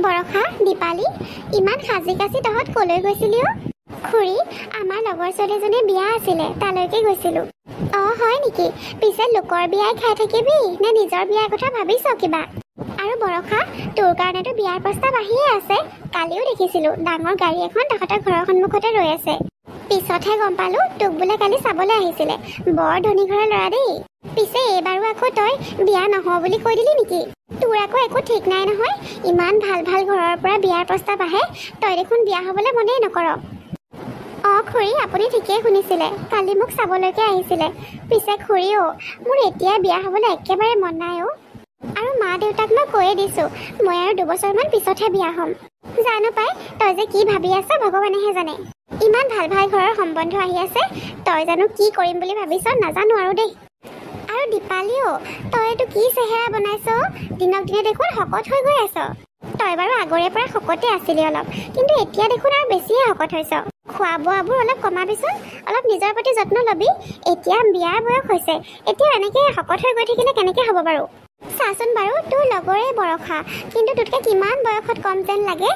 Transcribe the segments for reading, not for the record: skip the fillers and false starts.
বৰষা, দীপালি, ইমান সাজি কাচি তহঁত কলৈ গৈছিলি অ? খুৰী, আমাৰ লগৰ ছোৱালীজনীৰ বিয়া আছিলে, তালৈকে গৈছিলোঁ। হয় নেকি? পিছে লোকৰ বিয়াই খাই থাকিবি নে নিজৰ বিয়াৰ কথা ভাবিছ কিবা? আৰু বৰষা, তোৰ কাৰণেতো বিয়াৰ প্ৰস্তাৱ আহিয়ে আছে। কালিও দেখিছিলোঁ ডাঙৰ গাড়ী এখন তহঁতৰ ঘৰৰ সন্মুখতে ৰৈ আছে। পিছতহে গম পালোঁ তোক বোলে কালি চাবলৈ আহিছিলে। বৰ ধনী ঘৰৰ ল'ৰা দেই। পিছে এইবাৰো আকৌ তই বিয়া নহওঁ বুলি কৈ দিলি নেকি? তোৰ আকৌ একো ঠিক নাই নহয়। ইমান ভাল ভাল ঘৰৰ পৰা বিয়াৰ প্ৰস্তাৱ আহে, তই দেখোন বিয়া হ'বলৈ মনেই নকৰ। খুৰী, আপুনি ঠিকেই শুনিছিলে। কালি মোক চাবলৈকে আহিছিলে। পিছে খুৰী মোৰ এতিয়া বিয়া হ'বলৈ একেবাৰে মন নাই আৰু মা দেউতাক মই কৈয়ে দিছোঁ, মই আৰু 2 বছৰমান পিছতহে বিয়া হ'ম। জানো পাই, তই যে কি ভাবি আছ ভগৱানেহে জানে। ইমান ভাল ভাল ঘৰৰ সম্বন্ধ আহি আছে, তই জানো কি কৰিম বুলি ভাবিছ নাজানো আৰু দেই। আৰু দীপালি, তই এইটো কি চেহেৰা বনাইছ? দিনক দিনে দেখোন শকত হৈ গৈ আছ। তই বাৰু আগৰে পৰা শকতে আছিলি অলপ, কিন্তু এতিয়া দেখোন আৰু বেছিয়ে শকত হৈছ। খোৱা বোৱাবোৰ অলপ কমাবিচোন, অলপ নিজৰ প্ৰতি যত্ন ল'বি। এতিয়া বিয়াৰ বয়স হৈছে, এতিয়া এনেকৈ শকত হৈ গৈ থাকিলে কেনেকৈ হ'ব বাৰু? চাচোন বাৰু, তোৰ লগৰে বৰষা, কিন্তু তোতকৈ কিমান বয়সত কম যেন লাগে।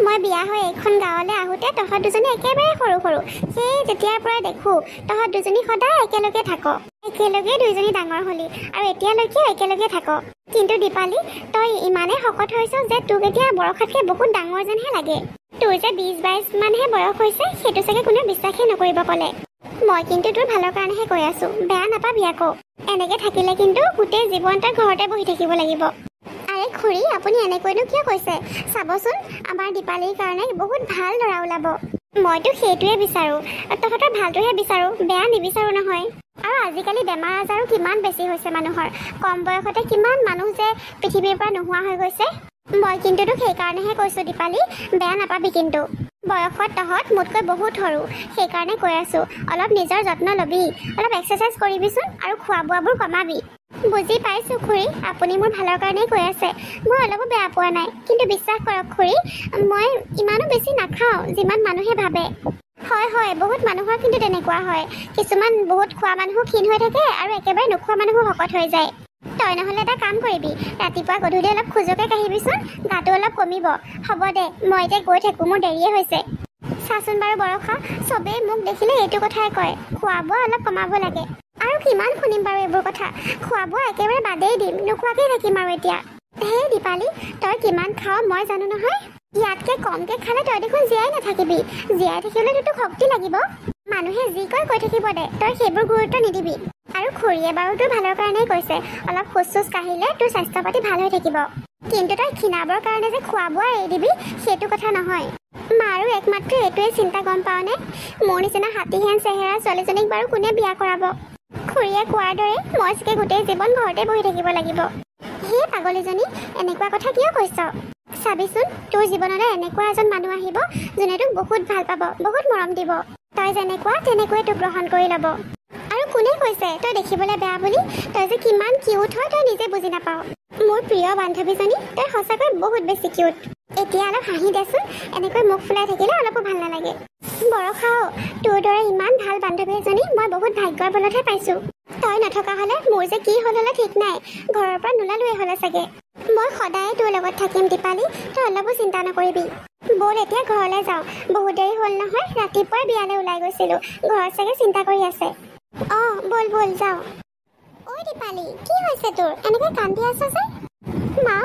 মই বিয়া হৈ এইখন গাঁৱলৈ আহোঁতে তহঁত দুজনী একেবাৰে সৰু সৰু। সেই যেতিয়াৰ পৰা দেখোঁ তহঁত দুজনী সদায় একেলগে থাক, একেলগে দুইজনী ডাঙৰ হ'লি আৰু এতিয়ালৈকেও একেলগে থাক। কিন্তু দীপালি, তই ইমানেই শকত হৈছ যে তোক এতিয়া বৰষাতকৈ বহুত ডাঙৰ যেনহে লাগে। তোৰ যে 20-22 মানহে বয়স হৈছে, সেইটো চাগে কোনেও বিশ্বাসেই নকৰিব ক'লে। মই কিন্তু তোৰ ভালৰ কাৰণেহে কৈ আছোঁ, বেয়া নাপাবি আকৌ। এনেকৈ থাকিলে কিন্তু গোটেই জীৱন তই ঘৰতে বহি থাকিব লাগিব। আৰে খুৰী, আপুনি এনেকৈনো কিয় কৈছে? চাবচোন, আমাৰ দীপালিৰ কাৰণে বহুত ভাল ল'ৰা ওলাব। মইতো সেইটোৱে বিচাৰোঁ, তহঁতৰ ভালটোহে বিচাৰোঁ, বেয়া নিবিচাৰোঁ নহয়। আৰু আজিকালি বেমাৰ আজাৰো কিমান বেছি হৈছে মানুহৰ। কম বয়সতে কিমান মানুহ যে পৃথিৱীৰ পৰা নোহোৱা হৈ গৈছে। মই কিন্তু তোক সেইকাৰণেহে কৈছোঁ দীপালি, বেয়া নাপাবি কিন্তু। বয়সত তহঁত মোতকৈ বহুত সৰু, সেইকাৰণে কৈ আছোঁ, অলপ নিজৰ যত্ন ল'বি, অলপ এক্সাৰচাইজ কৰিবিচোন আৰু খোৱা বোৱাবোৰ কমাবি। বুজি পাইছোঁ খুৰী, আপুনি মোৰ ভালৰ কাৰণেই কৈ আছে। মই অলপো বেয়া পোৱা নাই, কিন্তু বিশ্বাস কৰক খুৰী, মই ইমানো বেছি নাখাওঁ যিমান মানুহে ভাবে। হয়, বহুত মানুহৰ কিন্তু তেনেকুৱা হয়। কিছুমান বহুত খোৱা মানুহো ক্ষীণ হৈ থাকে আৰু একেবাৰে নোখোৱা মানুহো শকত হৈ যায়। তই নহ'লে এটা কাম কৰিবি, ৰাতিপুৱা গধূলি অলপ খোজকে কাঢ়িবিচোন, গাটো অলপ কমিব। হ'ব দে, মই এতিয়া গৈ থাকোঁ, মোৰ দেৰিয়ে হৈছে। চাচোন বাৰু বৰষা, চবেই মোক দেখিলে এইটো কথাই কয়, খোৱা বোৱা অলপ কমাব লাগে। আৰু কিমান শুনিম বাৰু এইবোৰ কথা? খোৱা বোৱা একেবাৰে বাদেই দিম, নোখোৱাকৈ থাকিম আৰু এতিয়া। হে দীপালি, তই কিমান খাৱ মই জানো নহয়। ইয়াতকৈ কমকৈ খালে তই দেখোন জীয়াই নাথাকিবি। জীয়াই থাকিবলৈ তোক শক্তি লাগিব। মানুহে যি কৈ থাকিব দে, তই সেইবোৰ গুৰুত্ব নিদিবি। আৰু খুৰীয়ে বাৰু তোৰ ভালৰ কাৰণেই কৈছে, অলপ খোজ চোজ কাঢ়িলে তোৰ স্বাস্থ্য পাতি ভাল হৈ থাকিব। কিন্তু তই ক্ষীণাবৰ কাৰণে যে খোৱা বোৱা এৰি দিবি, সেইটো কথা নহয়। মাৰো একমাত্ৰ এইটোৱে চিন্তা, গম পাৱনে? মোৰ নিচিনা হাতীহেন চেহেৰা ছোৱালীজনীক বাৰু কোনে বিয়া কৰাব? খুৰীয়ে কোৱাৰ দৰে মই চাগে গোটেই জীৱন ঘৰতে বহি থাকিব লাগিব। হে পাগলীজনী, এনেকুৱা কথা কিয় কৈছ? চাবিচোন, তোৰ জীৱনলৈ এনেকুৱা এজন মানুহ আহিব, যোনে তোক বহুত ভাল পাব, বহুত মৰম দিব। তই যেনেকুৱা তেনেকৈয়ে তোক গ্ৰহণ কৰি ল'ব। আৰু কোনে কৈছে তই দেখিবলৈ বেয়া বুলি? তই যে কিমান কিউট হয় তই নিজে বুজি নাপাৱ। মোৰ প্ৰিয় বান্ধৱীজনী, তই সঁচাকৈ বহুত বেছি কিউট। এতিয়া অলপ হাঁহি দেচোন, এনেকৈ মুখ ফুলাই থাকিলে অলপো ভাল নালাগে। বৰষা, তোৰ দৰে ইমান ভাল বান্ধৱী এজনী মই বহুত ভাগ্যৰ বলতহে পাইছোঁ। তই নথকা হ'লে মোৰ যে কি হ'ল হ'লে ঠিক নাই, ঘৰৰ পৰা নোলালোৱে হ'লে চাগে। মই সদায় তোৰ লগত থাকিম দীপালি, তই অলপো চিন্তা নকৰিবি। ব'ল এতিয়া ঘৰলৈ যাওঁ, বহুত দেৰি হ'ল নহয়, ৰাতিপুৱাই বিয়ালৈ ওলাই গৈছিলোঁ, ঘৰত চাগে চিন্তা কৰি আছে। ব'ল যাওঁ। ঐ দীপালি, কি হৈছে তোৰ? এনেকৈ কান্দি আছ যে? মা,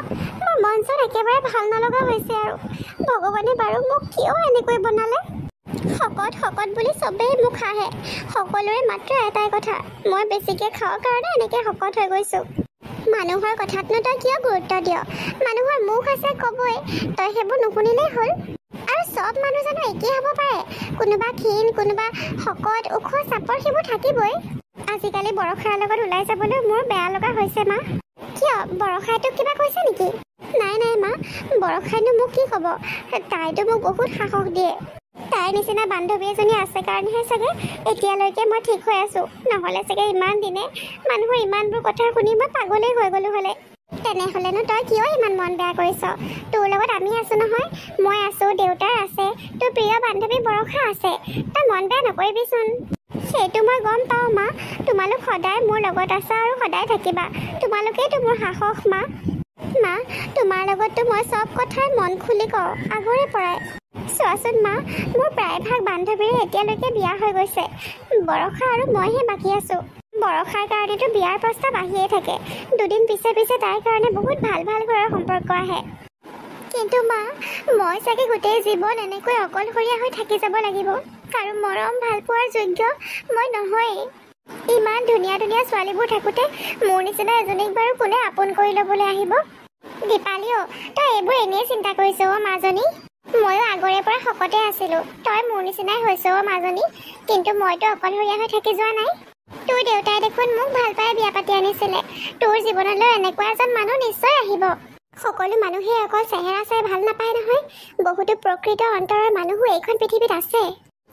মোৰ মন চন একেবাৰে ভাল নলগা হৈছে আৰু। ভগৱানে বাৰু মোক কিয় এনেকৈ বনালে? শকত বুলি চবেই মোক হাঁহে। সকলোৰে মাত্ৰ এটাই কথা, মই বেছিকৈ খাওঁ কাৰণে এনেকৈ শকত হৈ গৈছোঁ। মানুহৰ কথাতনো তই কিয় গুৰুত্ব দিয়? মানুহৰ মুখ আছে ক'বই, তই সেইবোৰ নুশুনিলেই হ'ল। আৰু চব মানুহ জানো একেই হ'ব পাৰে? কোনোবা ক্ষীণ, কোনোবা শকত, ওখ চাপৰ, সেইবোৰ থাকিবই। আজিকালি বৰষাৰ লগত ওলাই যাবলৈ মোৰ বেয়া লগা হৈছে মা। কিয়, বৰষাই তোক কিবা কৈছে নেকি? নাই মা, বৰষাইনো মোক কি ক'ব? তাইতো মোক বহুত সাহস দিয়ে। তাইৰ নিচিনা বান্ধৱী এজনী আছে কাৰণেহে চাগে এতিয়ালৈকে মই ঠিক হৈ আছোঁ। নহ'লে চাগে ইমান দিনে মানুহৰ ইমানবোৰ কথা শুনি মই পাগলেই হৈ গ'লোঁ হ'লে। তেনেহ'লেনো তই কিয় ইমান মন বেয়া কৰিছ? তোৰ লগত আমি আছোঁ নহয়, মই আছোঁ, দেউতাৰ আছে, তোৰ প্ৰিয় বান্ধৱী বৰষা আছে। তই মন বেয়া নকৰিবিচোন। সেইটো মই গম পাওঁ মা, তোমালোক সদায় মোৰ লগত আছা আৰু সদায় থাকিবা। তোমালোকেইতো মোৰ সাহস মা। মা তোমাৰ লগততো মই চব কথাই মন খুলি কওঁ আগৰে পৰাই। চোৱাচোন মা, মোৰ প্ৰায়ভাগ বান্ধৱীৰে এতিয়ালৈকে বিয়া হৈ গৈছে। বৰষা আৰু মইহে বাকী আছোঁ। বৰষাৰ কাৰণেতো বিয়াৰ প্ৰস্তাৱ আহিয়ে থাকে। দুদিন পিছে পিছে তাইৰ কাৰণে বহুত ভাল ভাল ঘৰৰ সম্পৰ্ক আহে। কিন্তু মা, মই চাগে গোটেই জীৱন এনেকৈ অকলশৰীয়া হৈ থাকি যাব লাগিব। আৰু মৰম ভাল পোৱাৰ যোগ্য মই নহয়েই। ইমান ধুনীয়া ধুনীয়া ছোৱালীবোৰ থাকোঁতে মোৰ নিচিনা এজনীক বাৰু কোনে আপোন কৰি ল'বলৈ আহিব? দীপালীও, তই এইবোৰ এনেই চিন্তা কৰিছ অ' মাজনী। ময়ো আগৰে পৰা শকতে আছিলোঁ। তই মোৰ নিচিনাই হৈছ অ' মাজনী। কিন্তু মইতো অকলশৰীয়া হৈ থাকি যোৱা নাই। তোৰ দেউতাই দেখোন মোক ভাল পাই বিয়া পাতি আনিছিলে। তোৰ জীৱনলৈ এনেকুৱা এজন মানুহ নিশ্চয় আহিব। সকলো মানুহে অকল চেহেৰা চাই ভাল নাপায় নহয়। বহুতো প্ৰকৃত অন্তৰৰ মানুহো এইখন পৃথিৱীত আছে।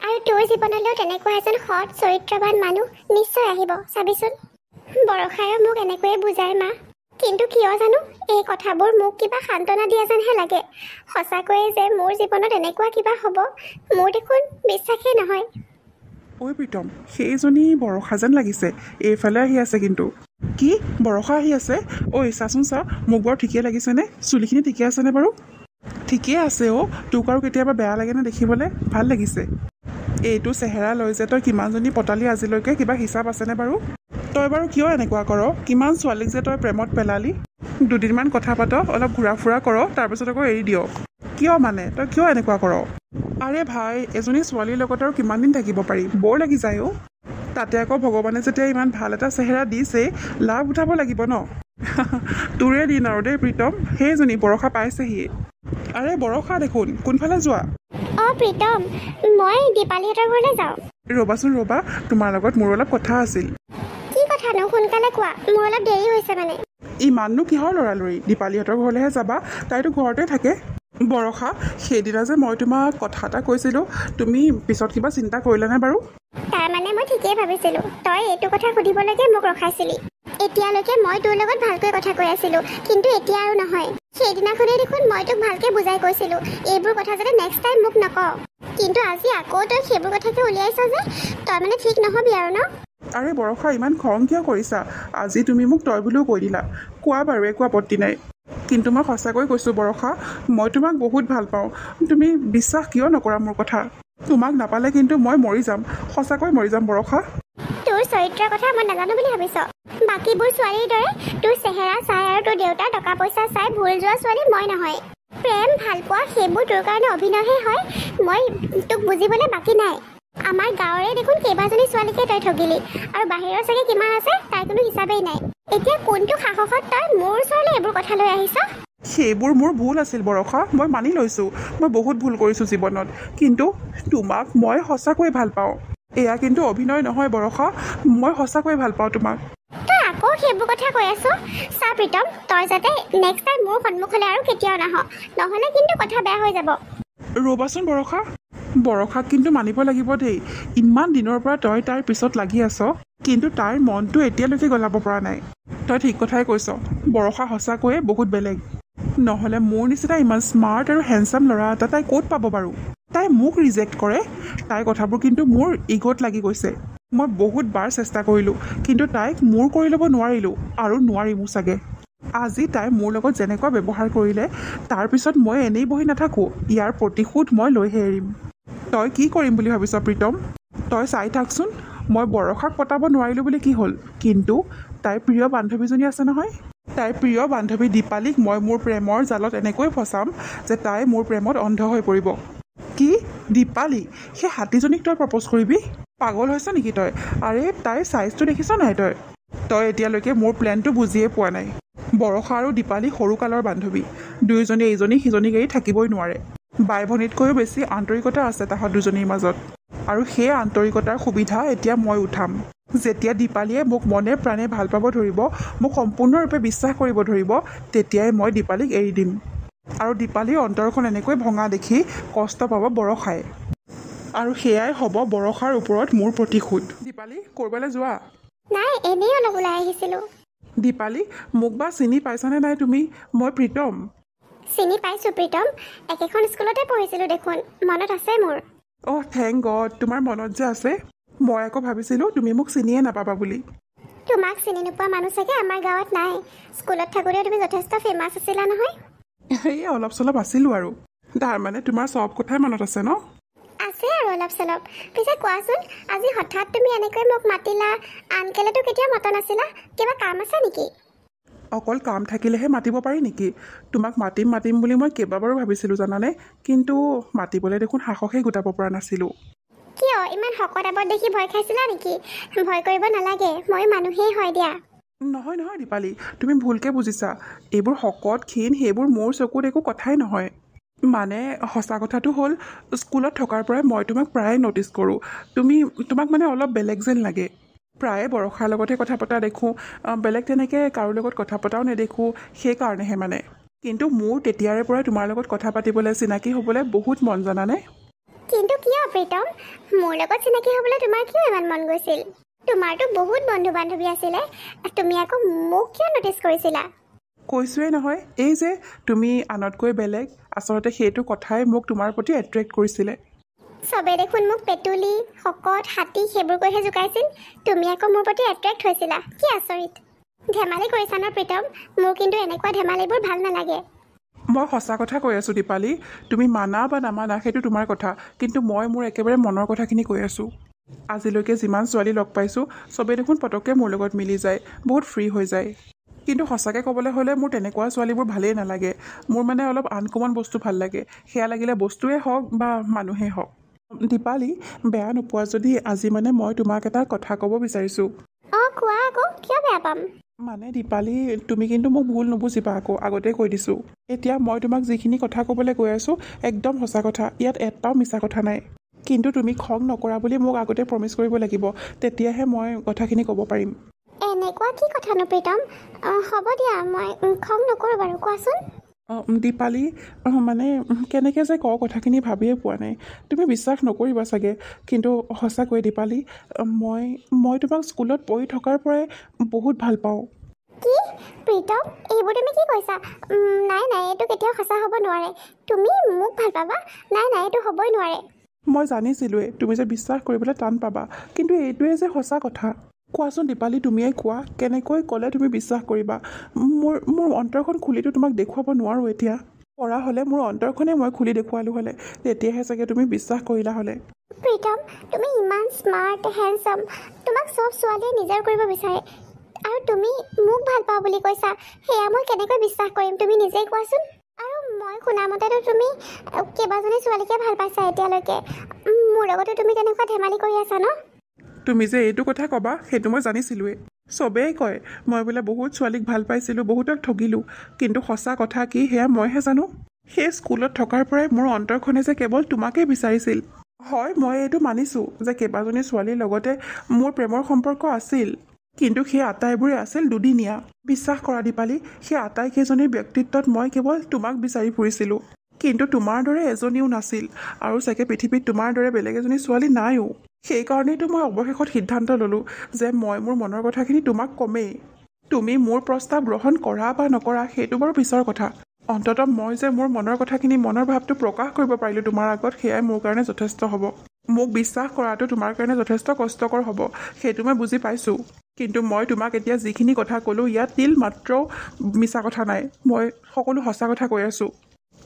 আৰু তোৰ জীৱনলৈও তেনেকুৱা এজন সৎ চৰিত্ৰৱান মানুহ নিশ্চয় আহিব, চাবিচোন। বৰষায়ো মোক এনেকৈয়ে বুজায় মা। কিন্তু কিয় জানো এই কথাবোৰ মোক কিবা সান্তনা দিয়া যেনহে লাগে। সঁচাকৈয়ে যে মোৰ জীৱনত এনেকুৱা কিবা হ'ব মোৰ দেখোন বিশ্বাসেই নহয়। ঐ প্ৰীতম, সেইজনী বৰষা যেন লাগিছে। এইফালে আহি আছে কিন্তু। কি বৰষা আহি আছে? ঐ চাচোন চা, মোক বাৰু ঠিকেই লাগিছেনে? চুলিখিনি ঠিকে আছেনে বাৰু? ঠিকেই আছে অ'। তোক আৰু কেতিয়াবা বেয়া লাগেনে দেখিবলৈ? ভাল লাগিছে। এইটো চেহেৰা লৈ যে তই কিমানজনী পতালি আজিলৈকে, কিবা হিচাপ আছেনে বাৰু? তই বাৰু কিয় এনেকুৱা কৰ? কিমান ছোৱালীক যে তই প্ৰেমত পেলালি? দুদিনমান কথা পাত, অলপ ঘূৰা ফুৰা কৰ, তাৰপিছত আকৌ এৰি দিয়। কিয় মানে তই কিয় এনেকুৱা কৰ? আৰে ভাই, এজনী ছোৱালীৰ লগত আৰু কিমান দিন থাকিব পাৰি? বৰ লাগি যায় অ'। তাতে আকৌ ভগৱানে যেতিয়া ইমান ভাল এটা চেহেৰা দিছে, লাভ উঠাব লাগিব ন। তোৰে দিন আৰু দেই প্ৰীতম। সেইজনী বৰষা পাইছেহি। আৰে বৰষা দেখোন, কোনফালে যোৱা? অঁ প্ৰীতম, মই দীপালীহঁতৰ ঘৰলৈ যাওঁ। ৰ'বাচোন ৰ'বা, তোমাৰ লগত মোৰ অলপ কথা আছিল। কি কথানো? সোনকালে কোৱা, মোৰ অলপ দেৰি হৈছে মানে। ইমাননো কিহৰ লৰালৰি? দীপালীহঁতৰ ঘৰলৈহে যাবা, তাইতো ঘৰতে থাকে। বৰষা, সেইদিনা যে মই তোমাক কথা এটা কৈছিলোঁ, তুমি পিছত কিবা চিন্তা কৰিলানে বাৰু? তাৰমানে মই ঠিকেই ভাবিছিলোঁ তই এইটো কথা সুধিবলৈকে মোক ৰখাইছিলি। এতিয়ালৈকে মই তোৰ লগত ভালকৈ কথা কৈ আছিলোঁ, কিন্তু এতিয়া আৰু নহয়। সেইদিনাখনেই দেখোন মই তোক ভালকৈ বুজাই কৈছিলোঁ এইবোৰ কথা যাতে নেক্সট টাইম মোক নকওঁ। কিন্তু আজি আকৌ তই সেইবোৰ কথাকে উলিয়াইছ যে, তই মানে ঠিক নহবি আৰু ন? আৰে বৰষা, ইমান খং কিয় কৰিছা? আজি তুমি মোক তই বুলিও কৈ দিলা। কোৱা বাৰু, একো আপত্তি নাই। কিন্তু মই সঁচাকৈ কৈছোঁ বৰষা, মই তোমাক বহুত ভাল পাওঁ। তুমি বিশ্বাস কিয় নকৰা মোৰ কথা? তোমাক নাপালে কিন্তু মই মৰি যাম, সঁচাকৈ মৰি যাম বৰষা। তোৰ চৰিত্ৰৰ কথা মই নাজানো বুলি ভাবিছ? বাকীবোৰ ছোৱালীৰ দৰে তোৰ চেহেৰা চাই আৰু তোৰ দেউতাৰ টকা পইচা চাই ভুল যোৱা ছোৱালী মই নহয়। প্ৰেম ভাল পোৱা সেইবোৰ তোৰ কাৰণে অভিনয়হে হয়। মই তোক বুজিবলৈ বাকী নাই। আমাৰ গাঁৱৰে দেখোন কেইবাজনী ছোৱালীকে তই ঠগিলি, আৰু বাহিৰৰ চাগে কিমান আছে তাৰ কোনো হিচাপেই নাই। এতিয়া কোনটো সাহসত তই মোৰ ওচৰলৈ এইবোৰ কথা লৈ আহিছ? সেইবোৰ মোৰ ভুল আছিল বৰষা, মই মানি লৈছোঁ। মই বহুত ভুল কৰিছোঁ জীৱনত, কিন্তু তোমাক মই সঁচাকৈয়ে ভাল পাওঁ। এয়া কিন্তু অভিনয় নহয় বৰষা, মই সঁচাকৈয়ে ভাল পাওঁ তোমাক। তই আকৌ সেইবোৰ কথা কৈ আছ? চা প্ৰীতম, তই যাতে নেক্সট টাইম মোৰ সন্মুখলৈ আৰু কেতিয়াও নাহ, নহ'লে কিন্তু কথা বেয়া হৈ যাব। ৰ'বাচোন বৰষা, বৰষাক কিন্তু মানিব লাগিব দেই। ইমান দিনৰ পৰা তই তাইৰ পিছত লাগি আছ, কিন্তু তাইৰ মনটো এতিয়ালৈকে গলাব পৰা নাই। তই ঠিক কথাই কৈছ, বৰষা সঁচাকৈয়ে বহুত বেলেগ। নহ'লে মোৰ নিচিনা ইমান স্মাৰ্ট আৰু হেণ্ডচাম ল'ৰা এটা তাই ক'ত পাব বাৰু? তাই মোক ৰিজেক্ট কৰে। তাইৰ কথাবোৰ কিন্তু মোৰ ইগ'ত লাগি গৈছে। মই বহুত বাৰ চেষ্টা কৰিলোঁ, কিন্তু তাইক মোৰ কৰি ল'ব নোৱাৰিলোঁ, আৰু নোৱাৰিমো চাগে। আজি তাই মোৰ লগত যেনেকুৱা ব্যৱহাৰ কৰিলে, তাৰপিছত মই এনেই বহি নাথাকোঁ। ইয়াৰ প্ৰতিশোধ মই লৈহে এৰিম। তই কি কৰিম বুলি ভাবিছ প্ৰীতম? তই চাই থাকচোন, মই বৰষাক পতাব নোৱাৰিলোঁ বুলি কি হ'ল, কিন্তু তাইৰ প্ৰিয় বান্ধৱীজনী আছে নহয়। তাইৰ প্ৰিয় বান্ধৱী দীপালীক মই মোৰ প্ৰেমৰ জালত এনেকৈ ফচাম যে তাই মোৰ প্ৰেমত অন্ধ হৈ পৰিব। কি? দীপালী? সেই হাতীজনীক তই প্ৰপ'জ কৰিবি? পাগল হৈছ নেকি তই? আৰে তাইৰ চাইজটো দেখিছ নাই তই? তই এতিয়ালৈকে মোৰ প্লেনটো বুজিয়ে পোৱা নাই। বৰষা আৰু দীপালী সৰুকালৰ বান্ধৱী। দুয়োজনী ইজনী সিজনীক এৰি থাকিবই নোৱাৰে। বাই ভনীতকৈও বেছি আন্তৰিকতা আছে তাহাঁত দুজনীৰ মাজত। আৰু সেই আন্তৰিকতাৰ সুবিধা এতিয়া মই উঠাম। যেতিয়া দীপালীয়ে মোক মনে প্ৰাণে ভাল পাব ধৰিব, মোক সম্পূৰ্ণৰূপে বিশ্বাস কৰিব ধৰিব, তেতিয়াই মই দীপালীক এৰি দিম। আৰু দীপালীৰ অন্তৰখন এনেকৈ ভঙা দেখি কষ্ট পাব বৰষাই। আৰু সেয়াই হ'ব বৰষাৰ ওপৰত মোৰ প্ৰতিশোধ। দীপালী, ক'ৰবালৈ যোৱা? নাই, এনেই অলপ ওলাই আহিছিলোঁ। দীপালী, মোক বা চিনি পাইছানে নাই তুমি? মই প্ৰীতম। চিনি পাইছোঁ প্ৰীতম, একেখন স্কুলতে পঢ়িছিলোঁ দেখোন, মনত আছে মোৰ। অহ থেংক গড, তোমাৰ মনত যে আছে। মই আকৌ ভাবিছিলোঁ তুমি মোক চিনিয়ে নাপাবা বুলি। তোমাক চিনি নোপোৱা মানুহ চাগে আমাৰ গাঁৱত নাই। স্কুলত থাকোঁতে তুমি যথেষ্ট ফেমাছ আছিলা নহয়। এই অলপ চলপ আছিলোঁ আৰু। তাৰমানে তোমাৰ চব কথাই মনত আছে ন? আছে আৰু অলপ চলপ। পিছে কোৱাচোন, আজি হঠাৎ তুমি এনেকৈ মোক মাতিলা? আনকালেতো কেতিয়াও মতা নাছিলা। কিবা কাম আছে নেকি? অকল কাম থাকিলেহে মাতিব পাৰি নেকি? তোমাক মাতিম বুলি মই কেইবাবাৰো ভাবিছিলোঁ জানানে, কিন্তু মাতিবলৈ দেখোন সাহসেই গোটাব পৰা নাছিলোঁ। কিয় ইমান শকত আবত দেখি ভয় খাইছিলা নেকি? ভয় কৰিব নালাগে, মই মানুহেই হয় দিয়া। নহয় দীপালী, তুমি ভুলকৈ বুজিছা। এইবোৰ শকত ক্ষীণ সেইবোৰ মোৰ চকুত একো কথাই নহয়। মানে সঁচা কথাটো হ'ল, স্কুলত থকাৰ পৰাই মই তোমাক প্ৰায়ে ন'টিছ কৰোঁ। তোমাক মানে অলপ বেলেগ যেন লাগে। প্ৰায়ে বৰষাৰ লগতহে কথা পতা দেখোঁ, বেলেগ তেনেকৈ কাৰো লগত কথা পতাও নেদেখোঁ, সেইকাৰণেহে মানে। কিন্তু মোৰ তেতিয়াৰে পৰাই তোমাৰ লগত কথা পাতিবলৈ, চিনাকি হ'বলৈ বহুত মন, জানানে? কিন্তু কিয় প্ৰীতম, মোৰ লগত চিনাকি হ'বলৈ তোমাৰ কিয় ইমান মন গৈছিল? তোমাৰতো বহুত বন্ধু বান্ধৱী আছিলে, তুমি আকৌ মোক কিয় ন'টিছ কৰিছিলা? কৈছোৱেই নহয়, এই যে তুমি আনতকৈ বেলেগ, আচলতে সেইটো কথাই মোক তোমাৰ প্ৰতি এট্ৰেক্ট কৰিছিলে। চবে দেখোন মোক পেটুলি, শকত, হাতী সেইবোৰ কৈহে জোকাইছিল। তুমি আকৌ মোৰ প্ৰতি এট্ৰেক্ট হৈছিলা। কি আচৰিত। ধেমালি কৰিছা ন প্ৰীতম? মোৰ কিন্তু এনেকুৱা ধেমালিবোৰ ভাল নালাগে। মই সঁচা কথা কৈ আছোঁ দীপালী, তুমি মানা বা নামানা সেইটো তোমাৰ কথা, কিন্তু মই মোৰ একেবাৰে মনৰ কথাখিনি কৈ আছোঁ। আজিলৈকে যিমান ছোৱালী লগ পাইছোঁ, চবেই দেখোন পটককৈ মোৰ লগত মিলি যায়, বহুত ফ্ৰী হৈ যায়। কিন্তু সঁচাকৈ ক'বলৈ হ'লে মোৰ তেনেকুৱা ছোৱালীবোৰ ভালেই নালাগে। মোৰ মানে অলপ আনকমন বস্তু ভাল লাগে, সেয়া লাগিলে বস্তুৱেই হওক বা মানুহেই হওক। দীপালী, বেয়া নোপোৱা যদি আজি মানে মই তোমাক এটা কথা ক'ব বিচাৰিছোঁ। অঁ কোৱা আকৌ, কিয় বেয়া পাম? মানে দীপালী, তুমি কিন্তু মোক ভুল নুবুজিবা আকৌ, আগতেই কৈ দিছোঁ। এতিয়া মই তোমাক যিখিনি কথা ক'বলৈ গৈ আছোঁ একদম সঁচা কথা, ইয়াত এটাও মিছা কথা নাই। কিন্তু তুমি খং নকৰা বুলি মোক আগতে প্ৰমিছ কৰিব লাগিব, তেতিয়াহে মই কথাখিনি ক'ব পাৰিম। এনেকুৱা কি কথানো প্ৰীতম? হ'ব দিয়া, মই খং নকৰোঁ বাৰু, কোৱাচোন। দীপালী, মানে কেনেকৈ যে কওঁ কথাখিনি ভাবিয়ে পোৱা নাই। তুমি বিশ্বাস নকৰিবা চাগে, কিন্তু সঁচাকৈ দীপালী, মই তোমাক স্কুলত পঢ়ি থকাৰ পৰাই বহুত ভাল পাওঁ। কি প্ৰীতম, এইবোৰ তুমি কি কৈছা? নাই এইটো কেতিয়াও সঁচা হ'ব নোৱাৰে। তুমি মোক ভাল পাবা? নাই এইটো হ'বই নোৱাৰে। মই জানিছিলোঁৱেই তুমি যে বিশ্বাস কৰিবলৈ টান পাবা, কিন্তু এইটোৱে যে সঁচা কথা। কোৱাচোন দীপালী, তুমিয়ে কোৱা, কেনেকৈ ক'লে তুমি বিশ্বাস কৰিবা? মোৰ অন্তৰখন খুলিতো তোমাক দেখুৱাব নোৱাৰোঁ এতিয়া। পৰা হ'লে মোৰ অন্তৰখনেই মই খুলি দেখুৱালোঁ হ'লে, তেতিয়াহে চাগে তুমি বিশ্বাস কৰিলা হ'লে। প্ৰীতম, তুমি ইমান স্মাৰ্ট, হেণ্ডচাম, তোমাক চব ছোৱালীয়ে নিজৰ কৰিব বিচাৰে, আৰু তুমি মোক ভাল পাওঁ বুলি কৈছা। সেয়া মই কেনেকৈ বিশ্বাস কৰিম, তুমি নিজেই কোৱাচোন। আৰু মই শুনামতেতো তুমি কেইবাজনী ছোৱালীকে ভাল পাইছা এতিয়ালৈকে। মোৰ লগতো তুমি তেনেকুৱা ধেমালি কৰি আছা ন? তুমি যে এইটো কথা ক'বা সেইটো মই জানিছিলোঁৱেই। চবেই কয় মই বোলে বহুত ছোৱালীক ভাল পাইছিলোঁ, বহুতক ঠগিলোঁ, কিন্তু সঁচা কথা কি সেয়া মইহে জানো। সেই স্কুলত থকাৰ পৰাই মোৰ অন্তৰখনে যে কেৱল তোমাকেই বিচাৰিছিল। হয়, মই এইটো মানিছোঁ যে কেইবাজনী ছোৱালীৰ লগতে মোৰ প্ৰেমৰ সম্পৰ্ক আছিল, কিন্তু সেই আটাইবোৰে আছিল দুদিনীয়া। বিশ্বাস কৰা দীপালী, সেই আটাইকেইজনীৰ ব্যক্তিত্বত মই কেৱল তোমাক বিচাৰি ফুৰিছিলোঁ। কিন্তু তোমাৰ দৰে এজনীও নাছিল, আৰু চাগে পৃথিৱীত তোমাৰ দৰে বেলেগ এজনী ছোৱালী নাইও। সেইকাৰণেইতো মই অৱশেষত সিদ্ধান্ত ল'লোঁ যে মই মোৰ মনৰ কথাখিনি তোমাক ক'মেই। তুমি মোৰ প্ৰস্তাৱ গ্ৰহণ কৰা বা নকৰা সেইটো বাৰু পিছৰ কথা। অন্ততঃ মই যে মোৰ মনৰ কথাখিনি, মনৰ ভাৱটো প্ৰকাশ কৰিব পাৰিলোঁ তোমাৰ আগত, সেয়াই মোৰ কাৰণে যথেষ্ট হ'ব। মোক বিশ্বাস কৰাটো তোমাৰ কাৰণে যথেষ্ট কষ্টকৰ হ'ব, সেইটো মই বুজি পাইছোঁ। কিন্তু মই তোমাক এতিয়া যিখিনি কথা ক'লোঁ, ইয়াত তিল মাত্ৰও মিছা কথা নাই। মই সকলো সঁচা কথা কৈ আছোঁ।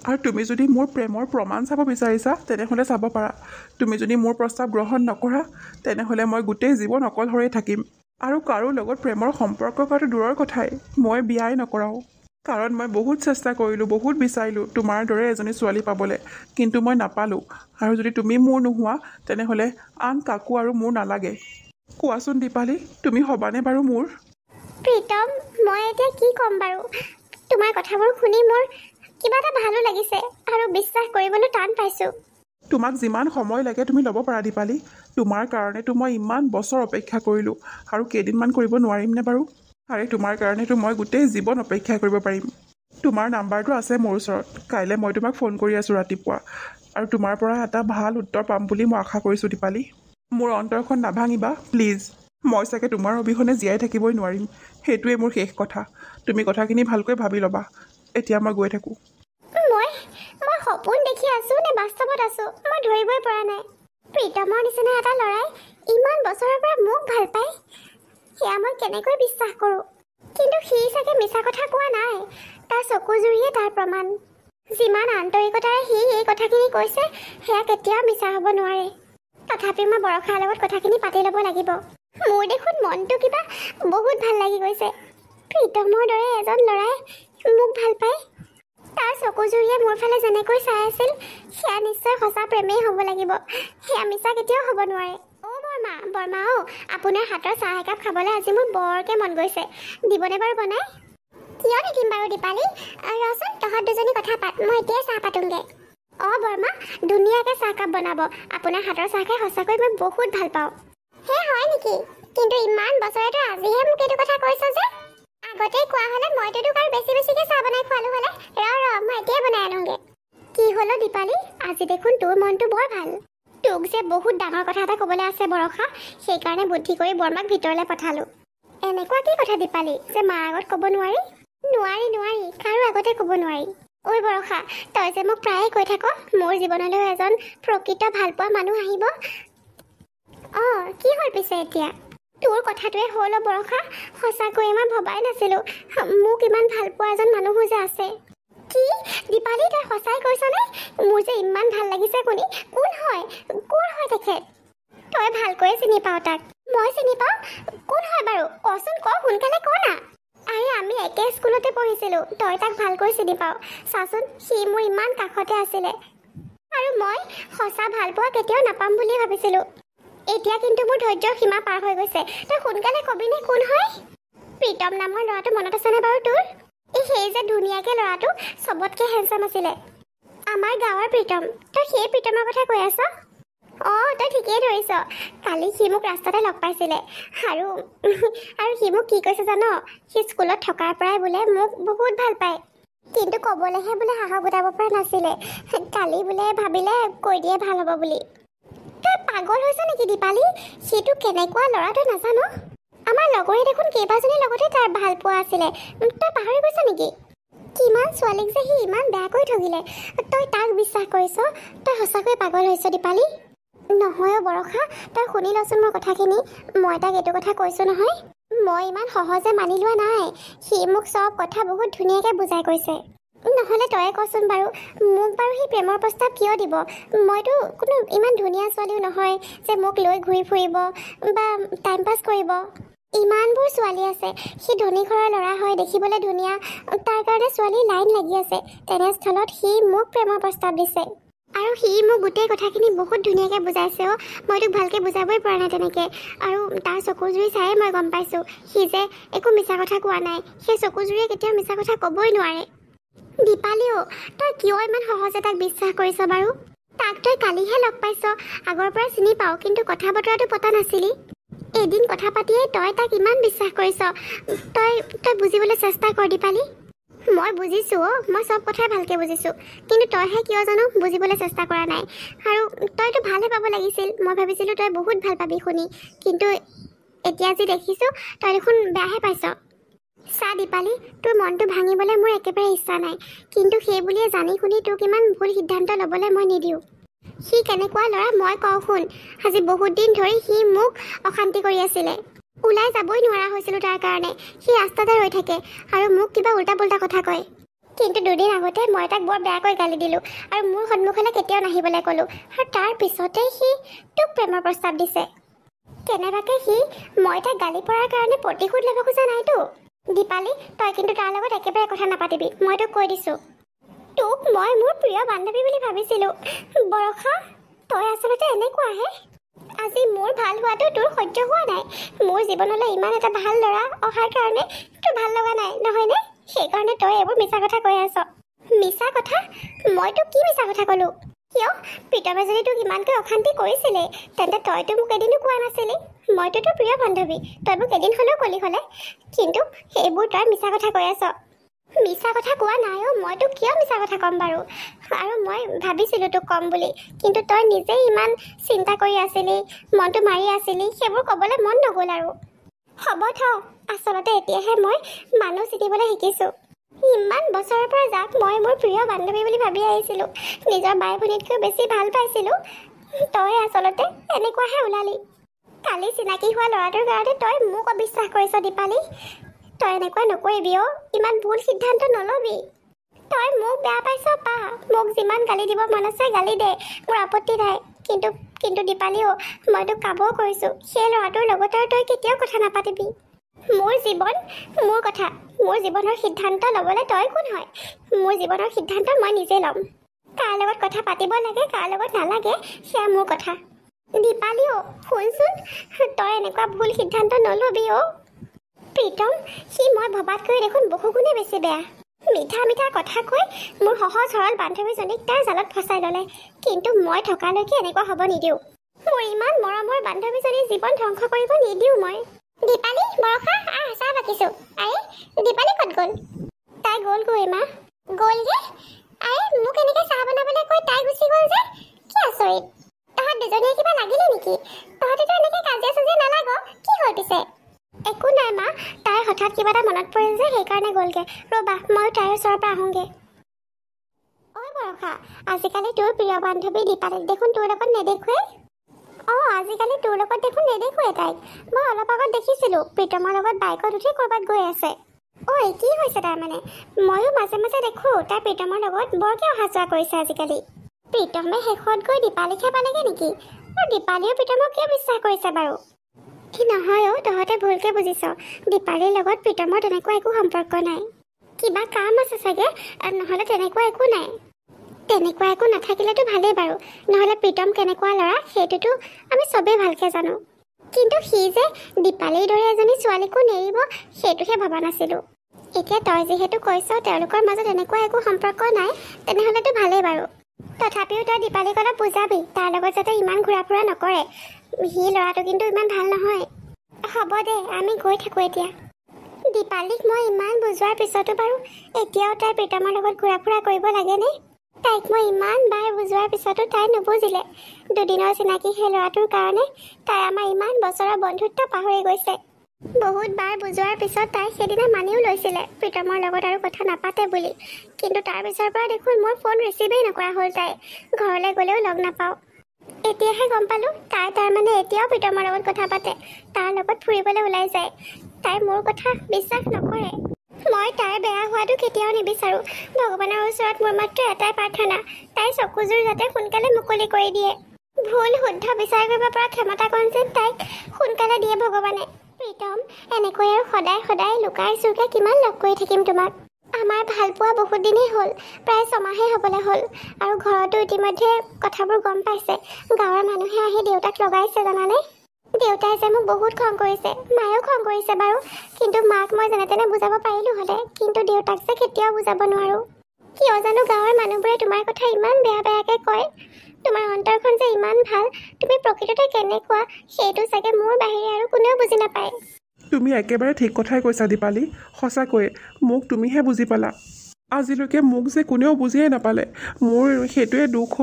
আৰু তুমি যদি মোৰ প্ৰেমৰ প্ৰমাণ চাব বিচাৰিছা, তেনেহ'লে চাব পাৰা। তুমি যদি মোৰ প্ৰস্তাৱ গ্ৰহণ নকৰা, তেনেহ'লে মই গোটেই জীৱন অকলশৰেই থাকিম। আৰু কাৰো লগত প্ৰেমৰ সম্পৰ্ক কৰাটো দূৰৰ কথাই, মই বিয়াই নকৰাওঁ। কাৰণ মই বহুত চেষ্টা কৰিলোঁ, বহুত বিচাৰিলোঁ তোমাৰ দৰে এজনী ছোৱালী পাবলৈ, কিন্তু মই নাপালোঁ। আৰু যদি তুমি মোৰ নোহোৱা, তেনেহ'লে আন কাকো আৰু মোৰ নালাগে। কোৱাচোন দীপালী, তুমি হ'বানে বাৰু মোৰ? প্ৰীতম, মই এতিয়া কি ক'ম বাৰু? তোমাৰ কথাবোৰ শুনি মোৰ কিবা এটা ভালো লাগিছে, আৰু বিশ্বাস কৰিবলৈ টান পাইছোঁ। তোমাক যিমান সময় লাগে তুমি ল'ব পাৰা দীপালী। তোমাৰ কাৰণেতো মই ইমান বছৰ অপেক্ষা কৰিলোঁ, আৰু কেইদিনমান কৰিব নোৱাৰিমনে বাৰু? আৰে তোমাৰ কাৰণেতো মই গোটেই জীৱন অপেক্ষা কৰিব পাৰিম। তোমাৰ নাম্বাৰটো আছে মোৰ ওচৰত। কাইলৈ মই তোমাক ফোন কৰি আছোঁ ৰাতিপুৱা, আৰু তোমাৰ পৰা এটা ভাল উত্তৰ পাম বুলি মই আশা কৰিছোঁ দীপালী। মোৰ অন্তৰখন নাভাঙিবা প্লিজ। মই চাগে তোমাৰ অবিহনে জীয়াই থাকিবই নোৱাৰিম, সেইটোৱে মোৰ শেষ কথা। তুমি কথাখিনি ভালকৈ ভাবি ল'বা। এতিয়া মই গৈ থাকোঁ। মই সপোন দেখি আছোঁ নে বাস্তৱত আছোঁ, মই ধৰিবই পৰা নাই। প্ৰীতমৰ নিচিনা এটা ল'ৰাই ইমান বছৰৰ পৰা মোক ভাল পায়, সেয়া মই কেনেকৈ বিশ্বাস কৰোঁ? কিন্তু সি চাগে মিছা কথা কোৱা নাই। তাৰ চকু জুৰিয়ে তাৰ প্ৰমাণ। যিমান আন্তৰিকতাৰে সি এই কথাখিনি কৈছে সেয়া কেতিয়াও মিছা হ'ব নোৱাৰে। তথাপি মই বৰষাৰ লগত কথাখিনি পাতি ল'ব লাগিব। মোৰ দেখোন মনটো কিবা বহুত ভাল লাগি গৈছে। প্ৰীতমৰ দৰে এজন ল'ৰাই মোক ভাল পায়। তাৰ চকু জুৰিয়ে মোৰ ফালে যেনেকৈ চাই আছিল সেয়া নিশ্চয় সঁচা প্ৰেমেই হ'ব লাগিব। সেয়া মিছা কেতিয়াও হ'ব নোৱাৰে। বৰমা আপোনাৰ হাতৰ চাহ একাপ খাবলৈ আজি মোৰ বৰকৈ মন গৈছে। দিবনে বাৰু বনাই? কিয় নিদিম বাৰু দীপালি। ৰচোন তহঁত দুজনী কথা পাত, মই এতিয়াই চাহ পাতোঁগৈ। বৰমা ধুনীয়াকৈ চাহকাপ বনাব। আপোনাৰ হাতৰ চাহ খাই সঁচাকৈ মই বহুত ভাল পাওঁ। হয় নেকি? কিন্তু ইমান বছৰেতো আজিহে মোক এইটো কথা কৈছ যে? আগতেই কোৱা হ'লে মইতো তোক আৰু বেছিকৈ চাহ বনাই খোৱালো হ'লে। মই এতিয়াই বনাই আনোগৈ। কি হ'লো দীপালি? আজি দেখোন তোৰ মনটো বৰ ভাল। তোক যে বহুত ডাঙৰ কথা এটা ক'বলৈ আছে বৰষা, সেইকাৰণে বুদ্ধি কৰি বৰমাক ভিতৰলৈ পঠালোঁ। এনেকুৱা কি কথা দীপালি যে মাৰ আগত ক'ব নোৱাৰি? নোৱাৰি কাৰো আগতে ক'ব নোৱাৰি। ঐ বৰষা, তই যে মোক প্ৰায়ে কৈ থাক মোৰ জীৱনলৈ এজন প্ৰকৃত ভালপোৱা মানুহ আহিব। কি হ'ল পিছে এতিয়া? তোৰ কথাটোৱে হ'ল বৰষা। সঁচাকৈয়ে মই ভবাই নাছিলোঁ মোক ইমান ভালপোৱা এজন মানুহো যে আছে। কি দীপালি, তই সঁচাই কৈছনে? মোৰ যে ইমান ভাল লাগিছে শুনি। কোন হয় তেখেত? তই ভালকৈয়ে চিনি পাওঁ তাক। মই চিনি পাওঁ? কোন হয় বাৰু? কচোন ক, সোনকালে ক না। আৰে আমি একে স্কুলতে পঢ়িছিলোঁ, তই তাক ভালকৈ চিনি পাওঁ। চাচোন সি মোৰ ইমান কাষতে আছিলে আৰু মই সঁচা ভালপোৱা কেতিয়াও নাপাম বুলি ভাবিছিলোঁ। এতিয়া কিন্তু মোৰ ধৈৰ্য্যৰ সীমা পাৰ হৈ গৈছে। তই সোনকালে কবিনে কোন হয়? প্ৰীতম নামৰ ল'ৰাটো মনত আছেনে বাৰু তোৰ? সেই যে ধুনীয়াকৈ ল'ৰাটো, চবতকৈ হেণ্ডচাম আছিলে। আমাৰ গাঁৱৰ প্ৰীতম। তই সেই প্ৰীতমৰ কথা কৈ আছ? তই ঠিকেই ধৰিছ। কালি সি মোক ৰাস্তাতে লগ পাইছিলে আৰু সি মোক কি কৈছে জান? সি স্কুলত থকাৰ পৰাই বোলে মোক বহুত ভাল পায়, কিন্তু ক'বলৈহে বোলে সাহস গোটাব পৰা নাছিলে। কালি বোলে ভাবিলে কৈ দিয়ে ভাল হ'ব বুলি। তই পাগল হৈছ নেকি দীপালি? সেইটো কেনেকুৱা ল'ৰা তই নাজান? আমাৰ লগৰে দেখোন কেইবাজনীৰ লগতে তাৰ ভাল পোৱা আছিলে। তই পাহৰি গৈছ নেকি? কিমান ছোৱালীক যে সি ইমান বেয়াকৈ ঠগিলে, তই তাক বিশ্বাস কৰিছ? তই সঁচাকৈ পাগল হৈছ দীপালি। নহয় বৰষা, তই শুনি লচোন মোৰ কথাখিনি। মই তাক এইটো কথা কৈছোঁ নহয়, মই ইমান সহজে মানি লোৱা নাই। সি মোক চব কথা বহুত ধুনীয়াকৈ বুজাই কৈছে। নহ'লে তয়ে কচোন বাৰু, মোক বাৰু সি প্ৰেমৰ প্ৰস্তাৱ কিয় দিব? মইতো কোনো ইমান ধুনীয়া ছোৱালীও নহয় যে মোক লৈ ঘূৰি ফুৰিব বা টাইম পাছ কৰিব। ইমানবোৰ ছোৱালী আছে, সি ধনী ঘৰৰ ল'ৰা হয়, দেখিবলৈ ধুনীয়া, তাৰ কাৰণে ছোৱালীৰ লাইন লাগি আছে। তেনেস্থলত সি মোক প্ৰেমৰ প্ৰস্তাৱ দিছে আৰু সি মোক গোটেই কথাখিনি বহুত ধুনীয়াকৈ বুজাইছে। মই তোক ভালকৈ বুজাবই পৰা নাই তেনেকৈ। আৰু তাৰ চকু জুৰি চায়ে মই গম পাইছোঁ সি যে একো মিছা কথা কোৱা নাই। সেই চকু জুৰিয়ে কেতিয়াও মিছা কথা ক'বই নোৱাৰে। দীপালিও, তই কিয় ইমান সহজে তাক বিশ্বাস কৰিছ বাৰু? তাক তই কালিহে লগ পাইছ, আগৰ পৰা চিনি পাওঁ, কিন্তু কথা বতৰাটো পতা নাছিলি। এদিন কথা পাতিয়ে তই তাক ইমান বিশ্বাস কৰিছ। তই বুজিবলৈ চেষ্টা কৰ দীপালি। মই বুজিছোঁ, মই চব কথাই ভালকৈ বুজিছোঁ, কিন্তু তইহে কিয় জানো বুজিবলৈ চেষ্টা কৰা নাই। আৰু তইতো ভালহে পাব লাগিছিল। মই ভাবিছিলোঁ তই বহুত ভাল পাবি শুনি, কিন্তু এতিয়া যি দেখিছোঁ তই দেখোন বেয়াহে পাইছ। চা দীপালি, তোৰ মনটো ভাঙিবলৈ মোৰ একেবাৰে ইচ্ছা নাই, কিন্তু সেই বুলিয়ে জানি শুনি তোক ইমান ভুল সিদ্ধান্ত ল'বলৈ মই নিদিওঁ। সি কেনেকুৱা ল'ৰা মই কওঁ শুন। আজি বহুত দিন ধৰি সি মোক অশান্তি কৰি আছিলে। ওলাই যাবই নোৱাৰা হৈছিলোঁ তাৰ কাৰণে। সি ৰাস্তাতে ৰৈ থাকে আৰু মোক কিবা উল্টা পুল্টা কথা কয়। কিন্তু দুদিন আগতে মই তাক বৰ বেয়াকৈ গালি দিলোঁ আৰু মোৰ সন্মুখলৈ কেতিয়াও নাহিবলৈ ক'লোঁ, আৰু তাৰ পিছতেই সি তোক প্ৰেমৰ প্ৰস্তাৱ দিছে। কেনেবাকৈ সি মই তাক গালি পৰাৰ কাৰণে প্ৰতিশোধ ল'ব খোজা নাইতো। দীপালি, তই কিন্তু তাৰ লগত একেবাৰে কথা নাপাতিবি, মই তোক কৈ দিছোঁ। তোক মই মোৰ প্ৰিয় বান্ধৱী বুলি ভাবিছিলোঁ। বৰষা, তই আচলতে এনেকুৱাহে। আজি মোৰ ভাল হোৱাটো তোৰ সহ্য হোৱা নাই। মোৰ জীৱনলৈ ইমান এটা ভাল ল'ৰা অহাৰ কাৰণে তোৰ ভাল লগা নাই, নহয়নে? সেইকাৰণে তই এইবোৰ মিছা কথা কৈ আছ। মিছা কথা? মই তোক কি মিছা কথা ক'লোঁ? কিয়? প্ৰীতমে যদি তোক ইমানকৈ অশান্তি কৰিছিলে, তেন্তে তইতো মোক এদিনো কোৱা নাছিলি। মইতো তোৰ প্ৰিয় বান্ধৱী, তই মোক এদিন হ'লেও ক'লি হ'লে। কিন্তু সেইবোৰ তই মিছা কথা কৈ আছ। মিছা কথা কোৱা নাই মই তোক কিয় মিছা কথা ক'ম বাৰু? আৰু মই ভাবিছিলোঁ তোক ক'ম বুলি, কিন্তু তই নিজেই ইমান চিন্তা কৰি আছিলি, মনটো মাৰি আছিলি, সেইবোৰ ক'বলৈ মন নগ'ল আৰু। হ'ব থ, আচলতে এতিয়াহে মই মানুহ চিনিবলৈ শিকিছোঁ। ইমান বছৰৰ পৰা যাক মই মোৰ প্ৰিয় বান্ধৱী বুলি ভাবি আহিছিলোঁ, নিজৰ বাই ভনীতকৈ বেছি ভাল পাইছিলোঁ, তই আচলতে এনেকুৱাহে ওলালি। কালি চিনাকি হোৱা ল'ৰাটোৰ কাৰণে তই মোক অবিশ্বাস কৰিছ দীপালি। তই এনেকুৱা নকৰিবি অ', ইমান ভুল সিদ্ধান্ত নল'বি। তই মোক বেয়া পাইছ পা, মোক যিমান গালি দিব মন আছে গালি দে, মোৰ আপত্তি নাই। কিন্তু দীপালি অ', মই তোক কাবৌ কৰিছোঁ, সেই ল'ৰাটোৰ লগত আৰু তই কেতিয়াও কথা নাপাতিবি। মোৰ জীৱন মোৰ কথা, মোৰ জীৱনৰ সিদ্ধান্ত ল'বলৈ তই কোন হয়? মোৰ জীৱনৰ সিদ্ধান্ত মই নিজে ল'ম। কাৰ লগত কথা পাতিব লাগে কাৰ লগত নালাগে সেয়া মোৰ কথা। দীপালি অ', শুনচোন, তই এনেকুৱা ভুল সিদ্ধান্ত নল'বি অ'। প্ৰীতম সি মই ভবাতকৈ দেখোন বহুগুণে বেছি বেয়া। মিঠা মিঠা কথা কৈ মোৰ সহজ সৰল বান্ধৱীজনীক তাৰ জালত ফচাই ল'লে, কিন্তু মই থকালৈকে এনেকুৱা হ'ব নিদিওঁ। মোৰ ইমান মৰমৰ বান্ধৱীজনীৰ জীৱন ধ্বংস কৰিব নিদিওঁ মই। দীপালি, বৰষা, চাহ বাকিছোঁ। আৰে দীপালি ক'ত গ'ল? তাই গ'লগৈ মা। গ'লগে? আৰে মোক এনেকৈ চাহ বনাবলৈ কৈ তাই গুচি গ'ল যে, কি আচৰিত। তহঁত দুজনীয়ে কিবা লাগিলে নেকি? তহঁতেতো এনেকৈ কাজিয়া চাজিয়া নালাগ, কি হ'ল পিছে? একো নাই মা, তাই হঠাৎ কিবা এটা মনত পৰিল যে সেইকাৰণে গ'লগে। ৰ'বা মই তাইৰ ওচৰৰ পৰা আহোঁগৈ। ঐ বৰষা, আজিকালি তোৰ প্ৰিয় বান্ধৱী দীপালীক দেখোন তোৰ লগত নেদেখোৱেই। অঁ, আজিকালি তোৰ লগত দেখোন নেদেখোঁৱেই তাইক। মই অলপ আগত দেখিছিলোঁ প্ৰীতমৰ লগত বাইকত উঠি ক'ৰবাত গৈ আছে। ঐ, কি হৈছে তাৰমানে? ময়ো মাজে মাজে দেখোঁ তাই প্ৰীতমৰ লগত বৰকৈ অহা যোৱা কৰিছে আজিকালি। প্ৰীতমে শেষত গৈ দীপালীকহে পালেগৈ নেকি? আৰু দীপালীয়েও প্ৰীতমক কিয় বিশ্বাস কৰিছে বাৰু? নহয় অ', তহঁতে ভুলকৈ বুজিছ। দীপালীৰ লগত প্ৰীতমৰ তেনেকুৱা একো সম্পৰ্ক নাই। কিবা কাম আছে চাগে, নহ'লে তেনেকুৱা একো নাই। তেনেকুৱা একো নাথাকিলেতো ভালেই বাৰু, নহ'লে প্ৰীতম কেনেকুৱা ল'ৰা সেইটোতো আমি চবেই ভালকৈ জানো। কিন্তু সি যে দীপালীৰ দৰে এজনী ছোৱালীকো নেৰিব সেইটোহে ভবা নাছিলোঁ। এতিয়া তই যিহেতু কৈছ তেওঁলোকৰ মাজত এনেকুৱা একো সম্পৰ্ক নাই, তেনেহ'লেতো ভালেই বাৰু। তথাপিও তই দীপালীক অলপ বুজাবি, তাৰ লগত যাতে ইমান ঘূৰা ফুৰা নকৰে। সি ল'ৰাটো কিন্তু ইমান ভাল নহয়। হ'ব দে, আমি গৈ থাকোঁ এতিয়া। দীপালীক মই ইমান বুজোৱাৰ পিছতো বাৰু এতিয়াও তাই প্ৰীতমৰ লগত ঘূৰা ফুৰা কৰিব লাগেনে? তাইক মই ইমান বাৰ বুজোৱাৰ পিছতো তাই নুবুজিলে। দুদিনৰ চিনাকি সেই ল'ৰাটোৰ কাৰণে তাই আমাৰ ইমান বছৰৰ বন্ধুত্ব পাহৰি গৈছে। বহুত বাৰ বুজোৱাৰ পিছত তাই সেইদিনা মানিও লৈছিলে প্ৰীতমৰ লগত আৰু কথা নাপাতে বুলি। কিন্তু তাৰ পিছৰ পৰা দেখোন মোৰ ফোন ৰিচিভেই নকৰা হ'ল তাই। ঘৰলৈ গ'লেও লগ নাপাওঁ। এতিয়াহে গম পালোঁ তাই তাৰমানে এতিয়াও প্ৰীতমৰ লগত কথা পাতে, তাৰ লগত ফুৰিবলৈ ওলাই যায়। তাই মোৰ কথা বিশ্বাস নকৰে। মই তাইৰ বেয়া হোৱাটো কেতিয়াও নিবিচাৰোঁ। ভগৱানৰ ওচৰত মোৰ মাত্ৰ এটাই প্ৰাৰ্থনা, তাইৰ চকুযোৰ যাতে সোনকালে মুকলি কৰি দিয়ে। ভুল শুদ্ধ বিচাৰ কৰিব পৰা ক্ষমতাকণ যেন তাইক সোনকালে দিয়ে ভগৱানে। প্ৰীতম, এনেকৈ আৰু সদায় সদায় লুকাই চুৰকৈ কিমান লগ কৰি থাকিম তোমাক? আমাৰ ভাল পোৱা বহুত দিনেই হ'ল, প্ৰায় 6 মাহেই হ'বলৈ হ'ল। আৰু ঘৰতো ইতিমধ্যে কথাবোৰ গম পাইছে। গাঁৱৰ মানুহে আহি দেউতাক লগাইছে জানানে? দেউতাই যে মোক বহুত খং কৰিছে, মায়েও খং কৰিছে বাৰু। কিন্তু মাক মই যেনে তেনে বুজাব পাৰিলোঁ হ'লে, কিন্তু দেউতাক যে কেতিয়াও বুজাব নোৱাৰোঁ। কিয় জানো গাঁৱৰ মানুহবোৰে তোমাৰ কথা ইমান বেয়া বেয়াকৈ কয়। তোমাৰ অন্তৰখন যে ইমান ভাল, তুমি প্ৰকৃততে কেনেকুৱা সেইটো চাগে মোৰ বাহিৰে আৰু কোনেও বুজি নাপায়। তুমি একেবাৰে ঠিক কথাই কৈছা দীপালী। সঁচাকৈয়ে মোক তুমিহে বুজি পালা। আজিলৈকে মোক যে কোনেও বুজিয়ে নাপালে, মোৰ সেইটোৱে দুখ।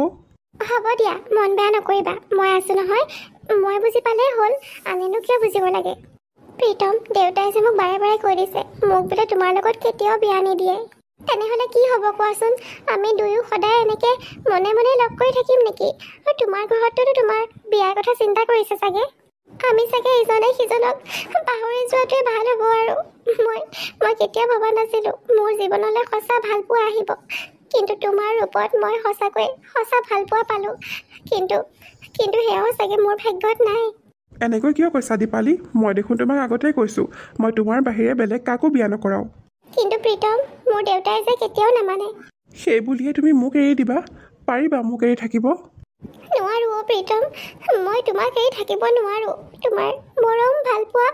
হ'ব দিয়া, মন বেয়া নকৰিবা, মই আছোঁ নহয়। মই বুজি পালেই হ'ল, আনেনো কিয় বুজিব লাগে? প্ৰীতম, দেউতাই যে মোক বাৰে বাৰে কৈ দিছে মোক বোলে তোমাৰ লগত কেতিয়াও বিয়া নিদিয়ে। তেনেহ'লে কি হ'ব কোৱাচোন? আমি দুয়ো সদায় এনেকৈ মনে মনে লগ কৰি থাকিম নেকি? আৰু তোমাৰ ঘৰততো তোমাৰ বিয়াৰ কথা চিন্তা কৰিছে চাগে। আমি চাগে ইজনে সিজনক পাহৰি যোৱাটোৱে ভাল হ'ব। আৰু মই কেতিয়াও ভবা নাছিলোঁ মোৰ জীৱনলৈ সঁচা ভালপোৱা আহিব। কিন্তু তোমাৰ ৰূপত মই সঁচাকৈ সঁচা ভালপোৱা পালোঁ। কিন্তু সেয়াও চাগে মোৰ ভাগ্যত নাই। এনেকৈ কিয় কৈছা দীপালী? মই দেখোন তোমাক আগতেই কৈছোঁ মই তোমাৰ বাহিৰে বেলেগ কাকো বিয়া নকৰাওঁ। কিন্তু প্ৰীতম, মোৰ দেউতাই যে কেতিয়াও নামানে। সেই বুলিয়ে তুমি মোক এৰি দিবা? পাৰিবা মোক এৰি থাকিব? নোৱাৰোঁ অ' প্ৰীতম, মই তোমাক এৰি থাকিব নোৱাৰোঁ। তোমাৰ মৰম ভালপোৱা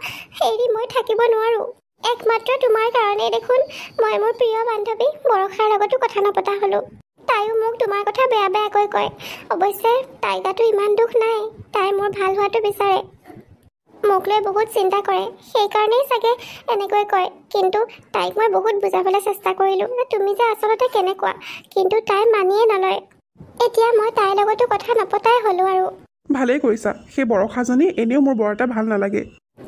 এৰি মই থাকিব নোৱাৰোঁ। একমাত্ৰ তোমাৰ কাৰণেই দেখোন মই মোৰ প্ৰিয় বান্ধৱী বৰষাৰ লগতো কথা নপতা হ'লোঁ। তাইও মোক তোমাৰ কথা বেয়া বেয়াকৈ কয়। অৱশ্যে তাইৰ গাতো ইমান দুখ নাই, তাই মোৰ ভাল হোৱাটো বিচাৰে। মোক লৈ বহুত চিন্তা কৰে, সেইকাৰণেই চাগে এনেকৈ কয়। কিন্তু তাইক মই বহুত বুজাবলৈ চেষ্টা কৰিলোঁ যে তুমি যে আচলতে কেনেকুৱা, কিন্তু তাই মানিয়ে নলয়। এতিয়া মই তাইৰ লগতো কথা নপতাই হ'লোঁ আৰু। ভালেই কৰিছা। সেই বৰষাজনী এনেও মোৰ বৰ এটা ভাল নালাগে।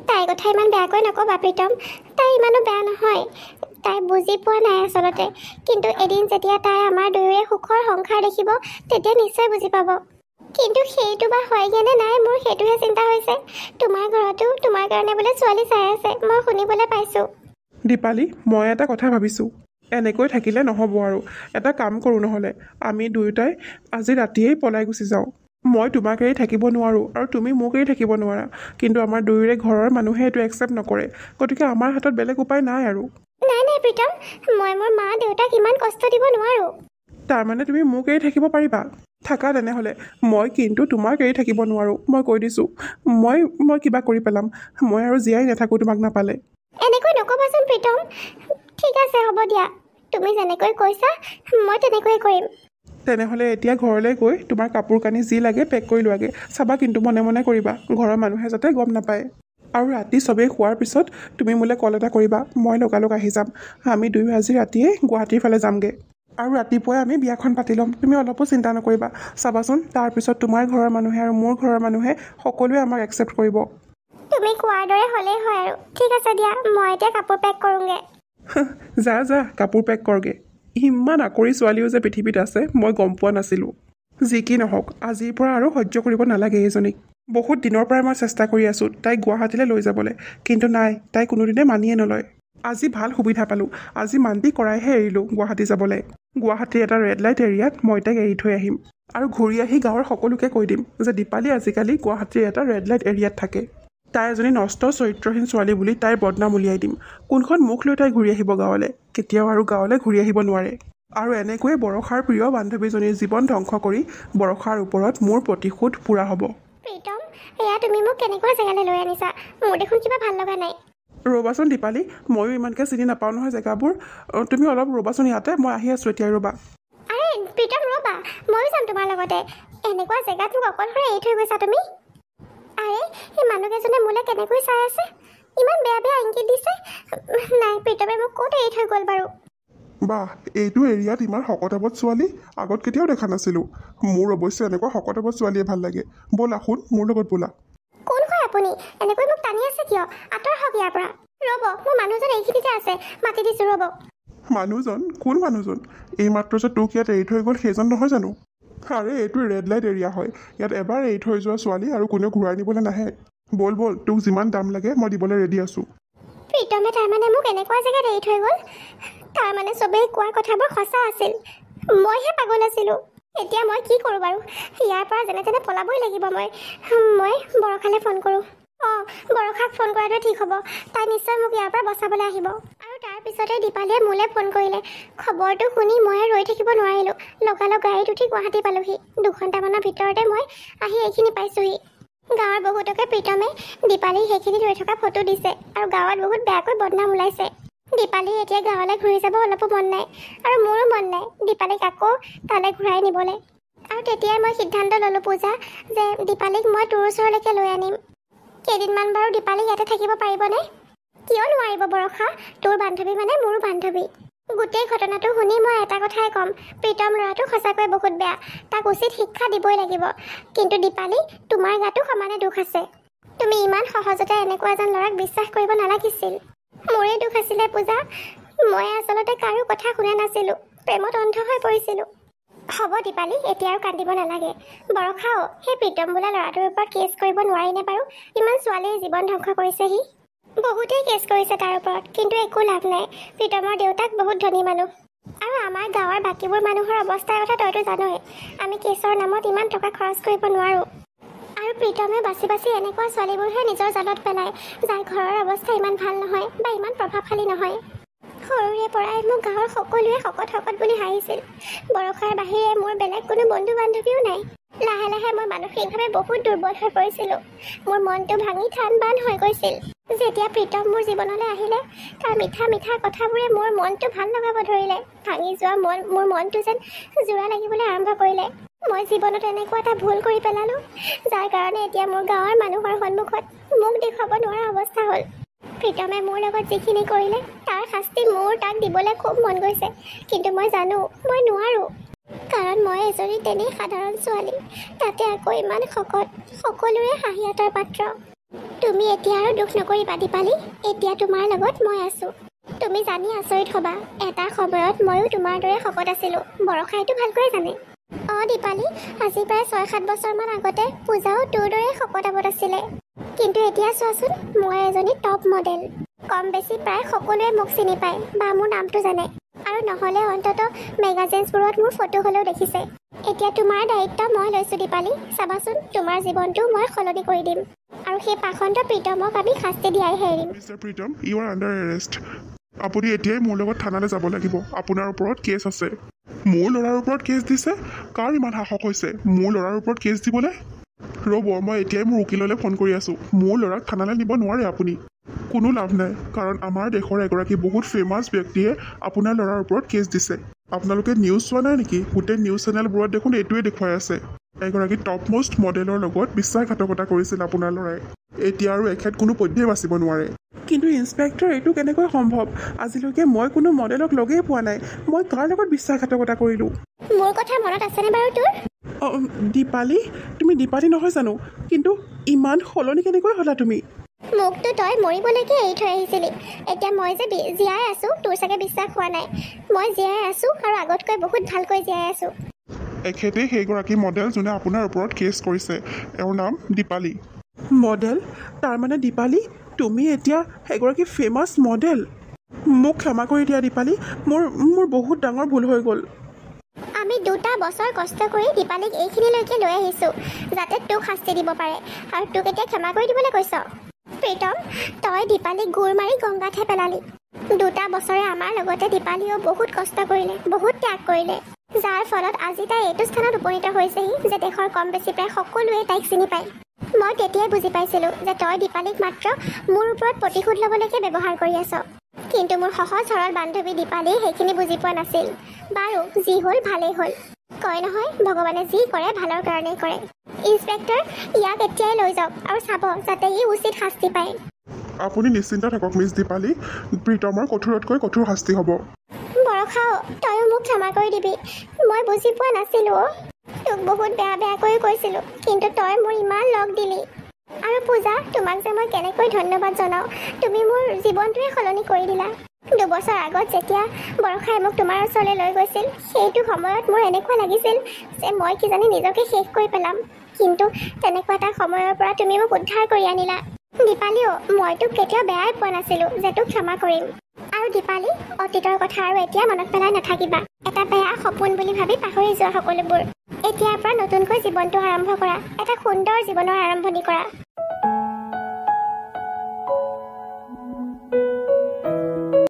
তাইৰ কথা ইমান বেয়াকৈ নক'বা প্ৰীতম, তাই ইমানো বেয়া নহয়। তাই বুজি পোৱা নাই আচলতে। কিন্তু এদিন যেতিয়া তাই আমাৰ দুয়োৰে সুখৰ সংসাৰ দেখিব তেতিয়া নিশ্চয় বুজি পাব। কিন্তু সেইটো বা হয়গৈনে নাই মোৰ সেইটোহে চিন্তা হৈছে। তোমাৰ ঘৰতো তোমাৰ কাৰণে বোলে ছোৱালী চাই আছে, মই শুনিবলৈ পাইছোঁ। দীপালী, মই এটা কথা ভাবিছোঁ, এনেকৈ থাকিলে নহ'ব আৰু। এটা কাম কৰোঁ নহ'লে, আমি দুয়োটাই আজি ৰাতিয়েই পলাই গুচি যাওঁ। মই তোমাক এৰি থাকিব নোৱাৰোঁ আৰু তুমি মোক এৰি থাকিব নোৱাৰা, কিন্তু আমাৰ দুয়োৰে ঘৰৰ মানুহে এইটো একচেপ্ট নকৰে, গতিকে আমাৰ হাতত বেলেগ উপায় নাই আৰু। নাই নাই প্ৰীতম, মই মোৰ মা দেউতাক ইমান কষ্ট দিব নোৱাৰোঁ। তাৰমানে তুমি মোক এৰি থাকিব পাৰিবা? থাকা তেনেহ'লে। মই কিন্তু তোমাক এৰি থাকিব নোৱাৰোঁ, মই কৈ দিছোঁ। মই কিবা কৰি পেলাম, মই আৰু জীয়াই নাথাকোঁ তোমাক নাপালে। এনেকৈ নক'বাচোন প্ৰীতম। ঠিক আছে হ'ব দিয়া, তুমি যেনেকৈ কৈছা মই তেনেকৈয়ে কৰিম। তেনেহ'লে এতিয়া ঘৰলৈ গৈ তোমাৰ কাপোৰ কানি যি লাগে পেক কৰি লোৱাগৈ। চাবা কিন্তু মনে মনে কৰিবা, ঘৰৰ মানুহে যাতে গম নাপায়। আৰু ৰাতি চবেই শোৱাৰ পিছত তুমি মোলৈ কল এটা কৰিবা, মই লগালগ আহি যাম। আমি দুয়ো আজি ৰাতিয়ে গুৱাহাটীৰ ফালে যামগৈ আৰু ৰাতিপুৱাই আমি বিয়াখন পাতি ল'ম। তুমি অলপো চিন্তা নকৰিবা। চাবাচোন তাৰপিছত তোমাৰ ঘৰৰ মানুহে আৰু মোৰ ঘৰৰ মানুহে সকলোৱে আমাক একচেপ্ট কৰিব। তুমি কোৱাৰ দৰে হ'লেই হয় আৰু। ঠিক আছে দিয়া, মই এতিয়া কাপোৰ পেক কৰোঁগৈ। যা যা কাপোৰ পেক কৰগৈ। ইমান আকৰি ছোৱালীও যে পৃথিৱীত আছে মই গম পোৱা নাছিলোঁ। যি কি নহওক, আজিৰ পৰা আৰু সহ্য কৰিব নালাগে এইজনীক। বহুত দিনৰ পৰাই মই চেষ্টা কৰি আছোঁ তাইক গুৱাহাটীলৈ লৈ যাবলৈ, কিন্তু নাই, তাই কোনোদিনে মানিয়ে নলয়। আজি ভাল সুবিধা পালোঁ, আজি মান্তি কৰাইহে এৰিলোঁ গুৱাহাটী যাবলৈ। গুৱাহাটীৰ এটা ৰেড লাইট এৰিয়াত মই তাইক এৰি থৈ আহিম আৰু ঘূৰি আহি গাঁৱৰ সকলোকে কৈ দিম যে দীপালী আজিকালি গুৱাহাটীৰ এটা ৰেড লাইট এৰিয়াত থাকে। তাই এজনী নষ্ট চৰিত্ৰহীন ছোৱালী বুলি তাইৰ বদনাম উলিয়াই দিম। কোনখন মুখ লৈ তাই ঘূৰি আহিব গাঁৱলৈ? কেতিয়াও আৰু গাঁৱলৈ ঘূৰি আহিব নোৱাৰে। আৰু এনেকৈয়ে বৰষাৰ প্ৰিয় বান্ধৱীজনীৰ জীৱন ধ্বংস কৰি বৰষাৰ ওপৰত মোৰ প্ৰতিশোধ পূৰা হ'ব। প্ৰীতম, এয়া তুমি মোক কেনেকুৱা জেগালৈ লৈ আনিছা? মোৰ দেখোন কিবা ভাল লগা নাই। ৰ'বাচোন দীপালী, ময়ো ইমানকৈ চিনি নাপাওঁ নহয় জেগাবোৰ। তুমি অলপ ৰ'বাচোন ইয়াতে, মই আহি আছোঁ এতিয়া, ৰ'বা। আৰে প্ৰীতম ৰ'বা, ময়ো যাম তোমাৰ লগতে। এনেকুৱা জেগাত মোক অকলশৰে এৰি থৈ গৈছা তুমি? আৰে এই মানুহকেইজনে মোলৈ কেনেকৈ চাই আছে, ইমান বেয়া বেয়া ইংগিত দিছে। নাই, প্ৰীতমে মোক ক'ত এৰি থৈ গ'ল বাৰু? বাহ, এইটো এৰিয়াত ইমান শকতাৱত ছোৱালী আগত কেতিয়াও দেখা নাছিলোঁ। মোৰ অৱশ্যে এনেকুৱা শকতাৱত ছোৱালীয়ে ভাল লাগে। ব'লা শুন, মোৰ লগত ব'লা। কোন হয় আপুনি? এনেকৈ মোক টানি আছে কিয়? আঁতৰ হওক ইয়াৰ পৰা। ৰ'ব, মোৰ মানুহজন এইখিনিতে আছে, মাতি দিছোঁ ৰ'ব। মানুহজন? কোন মানুহজন? এইমাত্ৰ যে তোক ইয়াত এৰি থৈ গ'ল সেইজন নহয় জানো? আৰে এইটো ৰেড লাইট এৰিয়া হয়, ইয়াত এবাৰ এৰি থৈ যোৱা ছোৱালী আৰু কোনেও ঘূৰাই নিবলৈ নাহে। ব'ল ব'ল, তোক যিমান দাম লাগে মই দিবলৈ ৰেডি আছোঁ। প্ৰীতমে তাৰমানে মোক এনেকুৱা জেগাত এৰি থৈ গ'ল? তাৰমানে চবেই কোৱা কথাবোৰ সঁচা আছিল, মইহে পাগল আছিলোঁ। এতিয়া মই কি কৰোঁ বাৰু? ইয়াৰ পৰা যেনে তেনে পলাবই লাগিব মই বৰষালৈ ফোন কৰোঁ। অঁ, বৰষাক ফোন কৰাটোৱে ঠিক হ'ব। তাই নিশ্চয় মোক ইয়াৰ পৰা বচাবলৈ আহিব। আৰু তাৰপিছতে দীপালীয়ে মোলৈ ফোন কৰিলে। খবৰটো শুনি মই ৰৈ থাকিব নোৱাৰিলোঁ, লগালগ গাড়ীত উঠি গুৱাহাটী পালোহি। 2 ঘণ্টামানৰ ভিতৰতে মই আহি এইখিনি পাইছোঁহি। গাঁৱৰ বহুতকে প্ৰীতমে দীপালীক সেইখিনিত ৰৈ থকা ফটো দিছে আৰু গাঁৱত বহুত বেয়াকৈ বদনাম ওলাইছে। দীপালীৰ এতিয়া গাঁৱলৈ ঘূৰি যাব অলপো মন নাই, আৰু মোৰো মন নাই দীপালীক আকৌ তালৈ ঘূৰাই নিবলৈ। আৰু তেতিয়াই মই সিদ্ধান্ত ল'লোঁ পূজা, যে দীপালীক মই তোৰ ওচৰলৈকে লৈ আনিম। কেইদিনমান বাৰু দীপালী ইয়াতে থাকিব পাৰিবনে? কিয় নোৱাৰিব বৰষা? তোৰ বান্ধৱী মানে মোৰো বান্ধৱী। গোটেই ঘটনাটো শুনি মই এটা কথাই ক'ম, প্ৰীতম ল'ৰাটো সঁচাকৈ বহুত বেয়া, তাক উচিত শিক্ষা দিবই লাগিব। কিন্তু দীপালী, তোমাৰ গাতো সমানে দুখ আছে। তুমি ইমান সহজতে এনেকুৱা এজন ল'ৰাক বিশ্বাস কৰিব নালাগিছিল। মোৰে দুখ আছিলে পূজা, মই আচলতে কাৰো কথা শুনা নাছিলোঁ, প্ৰেমত অন্ধ হৈ পৰিছিলোঁ। হ'ব দীপালী, এতিয়া আৰু কান্দিব নালাগে। বৰষাও সেই প্ৰীতম বোলা ল'ৰাটোৰ ওপৰত কেছ কৰিব নোৱাৰিনে বাৰু? ইমান ছোৱালীৰ জীৱন ধ্বংস কৰিছে সি। বহুতেই কেছ কৰিছে তাৰ ওপৰত, কিন্তু একো লাভ নাই। প্ৰীতমৰ দেউতাক বহুত ধনী মানুহ, আৰু আমাৰ গাঁৱৰ বাকীবোৰ মানুহৰ অৱস্থাৰ কথা তইতো জানই। আমি কেছৰ নামত ইমান টকা খৰচ কৰিব নোৱাৰোঁ। আৰু প্ৰীতমে বাছি বাছি এনেকুৱা ছোৱালীবোৰহে নিজৰ জালত পেলায়, যাৰ ঘৰৰ অৱস্থা ইমান ভাল নহয় বা ইমান প্ৰভাৱশালী নহয়। সৰুৰে পৰাই মোক গাঁৱৰ সকলোৱে শকত শকত বুলি হাঁহিছিল। বৰষাৰ বাহিৰে মোৰ বেলেগ কোনো বন্ধু বান্ধৱীও নাই। লাহে লাহে মই মানসিকভাৱে বহুত দুৰ্বল হৈ পৰিছিলোঁ। মোৰ মনটো ভাঙি থান বান হৈ গৈছিল। যেতিয়া প্ৰীতম মোৰ জীৱনলৈ আহিলে, তাৰ মিঠা মিঠা কথাবোৰে মোৰ মনটো ভাল লগাব ধৰিলে। ভাঙি যোৱা মোৰ মনটো যেন জোৰা লাগিবলৈ আৰম্ভ কৰিলে। মই জীৱনত এনেকুৱা এটা ভুল কৰি পেলালোঁ, যাৰ কাৰণে এতিয়া মোৰ গাঁৱৰ মানুহৰ সন্মুখত মোক দেখুৱাব নোৱাৰা অৱস্থা হ'ল। প্ৰীতমে মোৰ লগত যিখিনি কৰিলে, তাৰ শাস্তি মোৰ তাক দিবলৈ খুব মন গৈছে, কিন্তু মই জানো মই নোৱাৰোঁ। কাৰণ মই এজনী তেনেই সাধাৰণ ছোৱালী, তাতে আকৌ ইমান শকত, সকলোৰে হাঁহিয়াতৰ পাত্ৰ। তুমি এতিয়া আৰু দুখ নকৰিবা দীপালী, এতিয়া তোমাৰ লগত মই আছোঁ। তুমি জানি আচৰিত হ'বা, এটা সময়ত ময়ো তোমাৰ দৰে শকত আছিলোঁ। বৰষাইটো ভালকৈ জানে। দীপালী, আজি প্ৰায় 6-7 বছৰমান আগতে পূজাও তোৰ দৰে শকত আৱত আছিলে। কিন্তু এতিয়া চোৱাচোন, মই এজনী টপ মডেল। কম বেছি প্ৰায় সকলোৱে মোক চিনি পায় বা মোৰ নামটো জানে, আৰু নহ'লে অন্ততঃ মেগাজিনছবোৰত মোৰ ফটো হ'লেও দেখিছে। এতিয়া তোমাৰ দায়িত্ব মই লৈছোঁ দীপালী। চাবাচোন, তোমাৰ জীৱনটো মই সলনি কৰি দিম, আৰু সেই পাখণ্ড প্ৰীতমক আমি শাস্তি দিয়াইহে এৰিম। Mister Pritam, you are under arrest. আপুনি এতিয়াই মোৰ লগত থানালৈ যাব লাগিব। আপোনাৰ ওপৰত কেছ আছে। মোৰ ল'ৰাৰ ওপৰত কেছ দিছে? কাৰ ইমান সাহস হৈছে মোৰ ল'ৰাৰ ওপৰত কেছ দিবলৈ? ৰ'ব, মই এতিয়াই মোৰ উকিললৈ ফোন কৰি আছোঁ। মোৰ ল'ৰাক থানালৈ নিব নোৱাৰে আপুনি। কোনো লাভ নাই, কাৰণ আমাৰ দেশৰ এগৰাকী বহুত ফেমাছ ব্যক্তিয়ে আপোনাৰ ল'ৰাৰ ওপৰত কেছ দিছে। আপোনালোকে নিউজ চোৱা নাই নেকি? গোটেই নিউজ চেনেলবোৰত দেখোন এইটোৱে দেখুৱাই আছে। এগৰাকী টপ মোষ্ট মডেলৰ লগত বিশ্বাসঘাতকতা কৰিছিল আপোনাৰ ল'ৰাই। এতিয়া আৰু এখেত কোনো পধ্যেই বাচিব নোৱাৰে। কিন্তু ইন্সপেক্টৰ, এইটো কেনেকৈ সম্ভৱ? আজিলৈকে মই কোনো মডেলক লগেই পোৱা নাই। মই কাৰ লগত বিশ্বাসঘাতকতা কৰিলোঁ? মোৰ কথা মনত আছেনে বাৰু তোৰ? দীপালী, তুমি দীপালী নহয় জানো? কিন্তু ইমান সলনি কেনেকৈ হ'লা তুমি? মোকতো তই মৰিবলৈকে এৰি থৈ আহিছিলি। এতিয়া মই যে জীয়াই আছোঁ, তোৰ চাগে বিশ্বাস হোৱা নাই। মই জীয়াই আছোঁ, আৰু আগতকৈ বহুত ভালকৈ জীয়াই আছোঁ। এখেতেই সেইগৰাকী মডেল যোনে আপোনাৰ ওপৰত কেছ কৰিছে। এওঁৰ নাম দীপালী। মডেল? তাৰমানে দীপালী, তুমি এতিয়া এগৰাকী ফেমাছ মডেল? মোক ক্ষমা কৰি দিয়া দীপালী, মোৰ বহুত ডাঙৰ ভুল হৈ গ'ল। আমি 2টা বছৰ কষ্ট কৰি দীপালীক এইখিনিলৈকে লৈ আহিছোঁ, যাতে তোক শাস্তি দিব পাৰে, আৰু তোক এতিয়া ক্ষমা কৰি দিবলৈ কৈছ? প্ৰীতম, তই দীপালীক গোৰ মাৰি গংগাতহে পেলালি। 2টা বছৰে আমাৰ লগতে দীপালীয়েও বহুত কষ্ট কৰিলে, বহুত ত্যাগ কৰিলে, যাৰ ফলত আজি তাই এইটো স্থানত উপনীত হৈছেহি যে দেশৰ কম বেছি প্ৰায় সকলোৱে তাইক চিনি পায়। মই তেতিয়াই বুজি পাইছিলোঁ যে তই দীপালীক মাত্ৰ মোৰ ওপৰত প্ৰতিশোধ ল'বলৈকে ব্যৱহাৰ কৰি আছ। কিন্তু মোৰ সহজ সৰল বান্ধৱী দীপালীয়ে সেইখিনি বুজি পোৱা নাছিল। বাৰু, যি হ'ল ভালেই হ'ল। কয় নহয়, ভগৱানে যি কৰে ভালৰ কাৰণেই কৰে। ইন্সপেক্টৰ, ইয়াক এতিয়াই লৈ যাওক আৰু চাব যাতে ই উচিত শাস্তি পায়। আপুনি নিশ্চিন্ত থাকক মিছ দীপালী, প্ৰীতমৰ কঠোৰতকৈ কঠোৰ শাস্তি হ'ব। বৰষাও, তয়ো মোক ক্ষমা কৰি দিবি। মই বুজি পোৱা নাছিলোঁ। তোক বহুত বেয়াকৈ কৈছিলোঁ, কিন্তু তই মোৰ ইমান লগ দিলি। আৰু পূজা, তোমাক যে মই কেনেকৈ ধন্যবাদ জনাওঁ। তুমি মোৰ জীৱনটোৱে সলনি কৰি দিলা। 2 বছৰ আগত যেতিয়া বৰষাই মোক তোমাৰ ওচৰলৈ লৈ গৈছিল, সেইটো সময়ত মোৰ এনেকুৱা লাগিছিল যে মই কিজানি নিজকে শেষ কৰি পেলাম। কিন্তু তেনেকুৱা এটা সময়ৰ পৰা তুমি মোক উদ্ধাৰ কৰি আনিলা। দীপালীও, মই তোক কেতিয়াও বেয়াই পোৱা নাছিলোঁ যে তোক ক্ষমা কৰিম। আৰু দীপালী, অতীতৰ কথা আৰু এতিয়া মনত পেলাই নাথাকিবা। এটা বেয়া সপোন বুলি ভাবি পাহৰি যোৱা সকলোবোৰ। এতিয়াৰ পৰা নতুনকৈ জীৱনটো আৰম্ভ কৰা, এটা সুন্দৰ জীৱনৰ আৰম্ভণি কৰা।